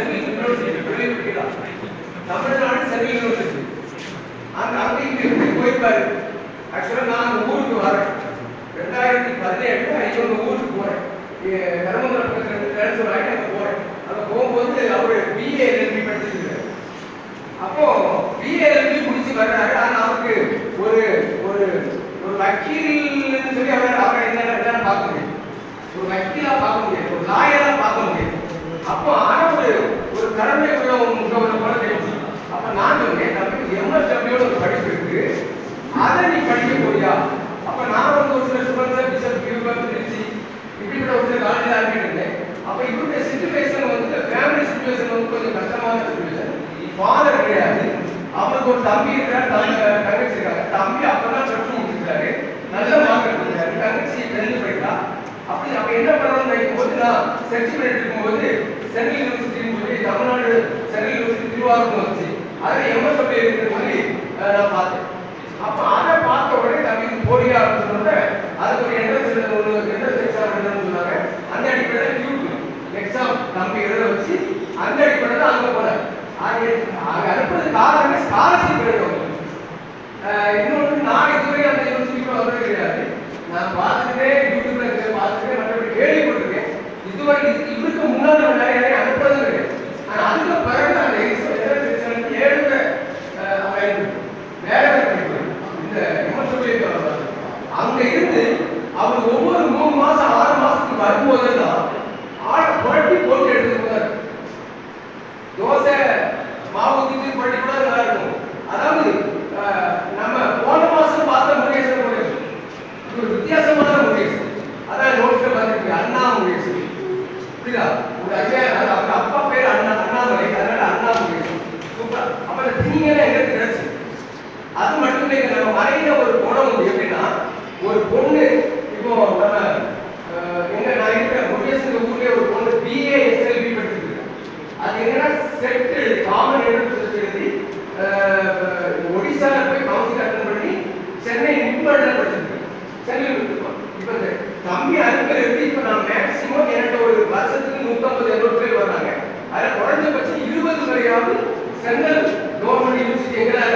Central university Tamil Nadu central university அங்கே போயிருப்பாரு. ஆக்சுவலாக நான் அந்த ஊருக்கு வரேன் 2017 இவங்க ஊருக்கு போறேன். தர்மபுரம் ட்ரான்ஸ்ஃபர் ஆகிட்டு அங்கே போறேன். அங்கே போகும்போது அவர் பிஏ எல்எல்பி படிச்சிருக்காரு. அப்போ பிஏ எல்எல்பி முடிச்சு வர்றாரு. ஆனால் அவருக்கு ஒரு ஒரு ஒரு வக்கீல்னு சொல்லி அவரை என்ன பார்க்க முடியும், ஒரு வக்கீலா பார்க்க முடியாது, ஒரு லாயரா பார்க்க முடியாது. அப்போ ஆனா ஒரு திறமை உள்ள முகவரை போல தெரியும். அப்ப நான் சொன்னேன், நமக்கு எம்எஸ்டபிள்யூ ஒரு படிப்பு இருக்கு, அதை நீ படிக்க போறியா? அப்ப நான் வந்து ஒரு சில ஸ்டூடெண்ட்ஸ் பிஷப் யூனிவர்சிட்டி திருச்சி இப்படிப்பட்ட ஒரு சில காலேஜ் ஆரம்பிட்டு இருந்தேன். அப்ப இவருடைய சிச்சுவேஷன் வந்து ஃபேமிலி சிச்சுவேஷன் வந்து கொஞ்சம் கஷ்டமான சிச்சுவேஷன். ஃபாதர் கிடையாது, அவருக்கு ஒரு தம்பி இருக்கிறார், தங்கச்சி இருக்காங்க. தம்பி அப்பதான் ப்ளஸ் முடிச்சிருக்காரு, நல்ல மார்க் எடுத்திருக்காரு, தங்கச்சி 10th படிக்கிறா. அப்படி அப்ப என்ன பண்ணணும்னு நினைக்கும் போது நான் சர்ச் பண்ணிட்டு இருக்கும்போது சென்ட்ரல் யூனிவர்சிட்டின்னு சொல்லி தமிழ்நாடு சென்ட்ரல் யூனிவர்சிட்டி திருவாரூர் வந்துச்சு. அதில் எம்எஸ்டபிள்யூ இருக்குன்னு சொல்லி நான் பார்த்தேன். அப்போ அதை பார்த்த உடனே தம்பி போலியா அப்படின்னு சொன்னோட அதுக்கு ஒரு என்ட்ரன்ஸ் எக்ஸாம் எழுதணும்னு சொன்னாங்க. அந்த அடிப்படையில் டியூட் எக்ஸாம் தம்பி எழுத வச்சு அந்த அடிப்படையில் அங்கே போனேன். அங்கே அனுப்புறது காரணமே ஸ்காலர்ஷிப் எழுதணும். இன்னொன்று நான் இதுவரை அந்த யூனிவர்சிட்டிக்கு வரவே கிடையாது. நான் பார்த்துட்டே யூடியூப்ல பார்த்துட்டு மற்றபடி கேள்விப்பட்டிருக்கேன். இதுவரை இவருக்கு முன்னாடி நிறைய அனுப்புறது கிடையாது. ஆனால் அதுக்கு பிறகு அந்த ஏழு வேற படிப்பு இந்த எம்எஸ்டபிள்யூ அங்க இருந்து அவர் ஒவ்வொரு 3 மாசம் 6 மாசத்துக்கு வரும்போதெல்லாம் ஆளை புரட்டி போட்டு எடுத்துக்கிறார். தோசை மாவு ஊற்றி புரட்டி கூட நல்லா இருக்கும். அதாவது நம்ம போன மாசம் பார்த்த முருகேசன் ஒரு வித்தியாசமான முருகேசன். அதான் நோட்ஸ்ல பார்த்துருக்கு அண்ணா முருகேசன். புரியுதா? ஒரு ஐயா அவங்க அப்பா பேர் அண்ணாமலை, அதனால அண்ணா முருகேசன். சூப்பர். அப்ப இந்த திணிங்கெல்லாம் எங்களுக்கு கிடைச்சு அது மட்டும் இல்லை, நம்ம மறையில ஒரு குணம் உண்டு. எப்படின்னா ஒரு பொண்ணு இப்போ நம்ம நான் இருக்கிற முருகேசன் ஊர்லயே ஒரு பொண்ணு பிஏ எஸ்எல்பி படிச்சிருக்கு. அது என்னன்னா செட் காமன் என்ட்ரன்ஸ் எழுதி ஒடிசால போய் கவுன்சில் அட்டன் பண்ணி சென்னை நிம்மல்ல படிச்சிருக்கு. சென்னையில் இருந்திருக்கோம். இப்போ இந்த தம்பி அனுப்பல் எப்படி இப்போ நான் மேக்சிமம் என்கிட்ட ஒரு வருஷத்துக்கு 150-200 பேர் வர்றாங்க. அதில் குறைஞ்சபட்சம் 20 வரையாவது சென்ட்ரல் கவர்மெண்ட் யூனிவர்சிட்டி எங்கெல்லாம்